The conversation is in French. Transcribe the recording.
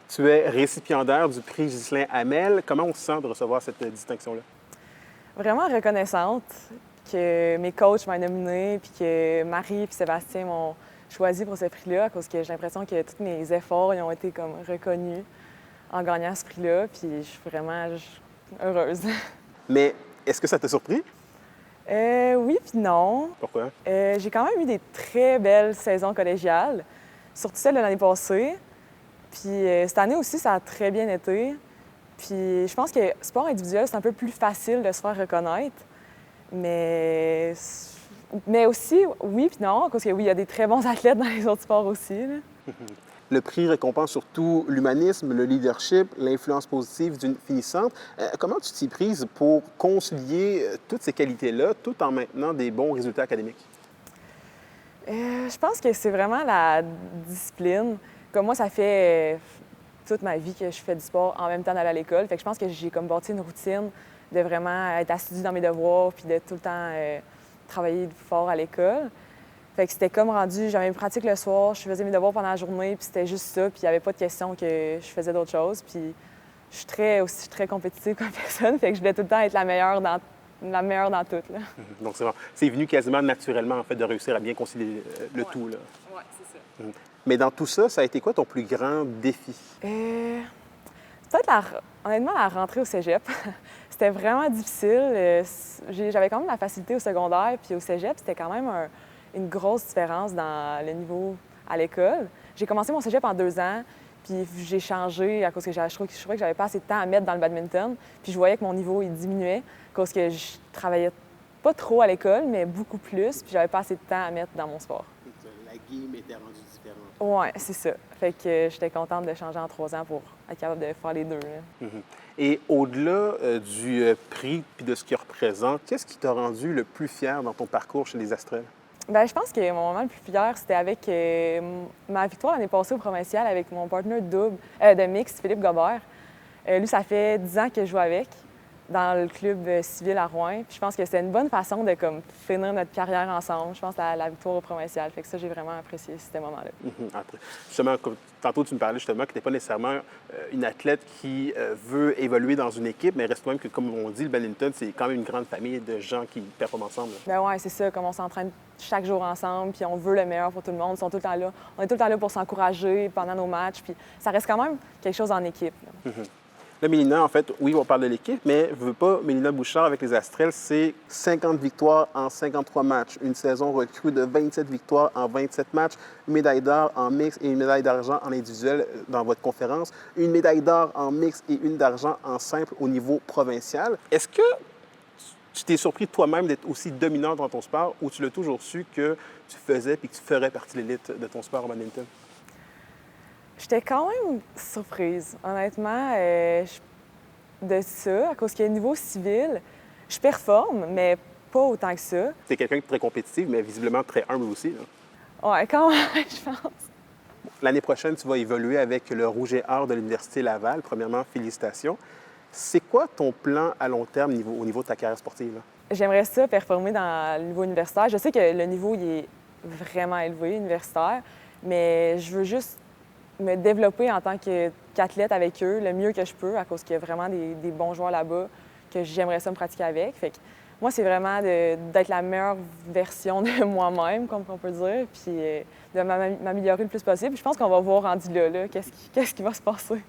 Tu es récipiendaire du prix Ghislain Hamel. Comment on se sent de recevoir cette distinction-là? Vraiment reconnaissante que mes coachs m'ont nominée, puis que Marie et Sébastien m'ont choisi pour ce prix-là, à cause que j'ai l'impression que tous mes efforts ils ont été comme reconnus en gagnant ce prix-là, puis je suis vraiment heureuse. Mais est-ce que ça t'a surpris? Oui puis non. Pourquoi? J'ai quand même eu des très belles saisons collégiales, surtout celle de l'année passée. Puis cette année aussi, ça a très bien été. Puis je pense que sport individuel, c'est un peu plus facile de se faire reconnaître. Mais aussi, oui puis non, parce que oui, il y a des très bons athlètes dans les autres sports aussi, là. Le prix récompense surtout l'humanisme, le leadership, l'influence positive d'une finissante. Comment tu t'y prises pour concilier toutes ces qualités-là tout en maintenant des bons résultats académiques? Je pense que c'est vraiment la discipline. Comme moi, ça fait toute ma vie que je fais du sport en même temps d'aller à l'école. Fait que je pense que j'ai comme bâti une routine de vraiment être assidue dans mes devoirs puis de tout le temps travailler fort à l'école. Fait que c'était comme rendu, j'avais une pratique le soir, je faisais mes devoirs pendant la journée, puis c'était juste ça, puis il n'y avait pas de question que je faisais d'autres choses. Puis je suis aussi très compétitive comme personne, fait que je voulais tout le temps être la meilleure dans tout, là. Donc, c'est venu quasiment naturellement, en fait, de réussir à bien concilier le Ouais. tout, là. Oui, c'est ça. Mais dans tout ça, ça a été quoi ton plus grand défi? Peut-être, honnêtement, la rentrée au cégep. C'était vraiment difficile. J'avais quand même la facilité au secondaire, puis au cégep, c'était quand même une grosse différence dans le niveau à l'école. J'ai commencé mon cégep en 2 ans, puis j'ai changé à cause que je trouvais que j'avais pas assez de temps à mettre dans le badminton. Puis je voyais que mon niveau, il diminuait à cause que je travaillais pas trop à l'école, mais beaucoup plus, puis j'avais pas assez de temps à mettre dans mon sport. La game était rendue différente. Oui, c'est ça. Fait que j'étais contente de changer en 3 ans pour être capable de faire les deux, là. Et au-delà du prix puis de ce qu'il représente, qu'est-ce qui t'a rendu le plus fier dans ton parcours chez les Astrelles? Bien, je pense que mon moment le plus fier, c'était avec ma victoire l'année passée au provincial avec mon partenaire de mix, Philippe Gobert. Lui, ça fait 10 ans que je joue avec dans le club civil à Rouen. Puis je pense que c'était une bonne façon de comme, finir notre carrière ensemble. Je pense à la victoire au provincial. Fait que ça, j'ai vraiment apprécié ce moment-là. Après, justement, comme tantôt, tu me parlais justement que tu n'es pas nécessairement une athlète qui veut évoluer dans une équipe, mais reste quand même que, comme on dit, le badminton, c'est quand même une grande famille de gens qui performent ensemble, là. Ben ouais, c'est ça, comme on s'entraîne chaque jour ensemble, puis on veut le meilleur pour tout le monde. Ils sont tout le temps là. On est tout le temps là pour s'encourager pendant nos matchs, puis ça reste quand même quelque chose en équipe, là. Là, Mélina, en fait, oui, on parle de l'équipe, mais veux pas, Mélina Bouchard avec les Astrelles, c'est 50 victoires en 53 matchs, une saison recrue de 27 victoires en 27 matchs, une médaille d'or en mix et une médaille d'argent en individuel dans votre conférence, une médaille d'or en mix et une d'argent en simple au niveau provincial. Est-ce que tu t'es surpris de toi-même d'être aussi dominante dans ton sport ou tu l'as toujours su que tu faisais et que tu ferais partie de l'élite de ton sport au badminton? J'étais quand même surprise, honnêtement, de ça, à cause qu'au niveau civil, je performe, mais pas autant que ça. Tu es quelqu'un de très compétitif, mais visiblement très humble aussi, là. Ouais, quand même, je pense. L'année prochaine, tu vas évoluer avec le Rouge et Or de l'Université Laval. Premièrement, félicitations. C'est quoi ton plan à long terme au niveau de ta carrière sportive, là? J'aimerais ça performer dans le niveau universitaire. Je sais que le niveau, il est vraiment élevé, universitaire, mais je veux juste me développer en tant qu'athlète avec eux le mieux que je peux, à cause qu'il y a vraiment des bons joueurs là-bas que j'aimerais ça me pratiquer avec. Fait que moi, c'est vraiment d'être la meilleure version de moi-même, comme on peut dire, puis de m'améliorer le plus possible. Puis je pense qu'on va voir rendu là, qu'est-ce qui va se passer.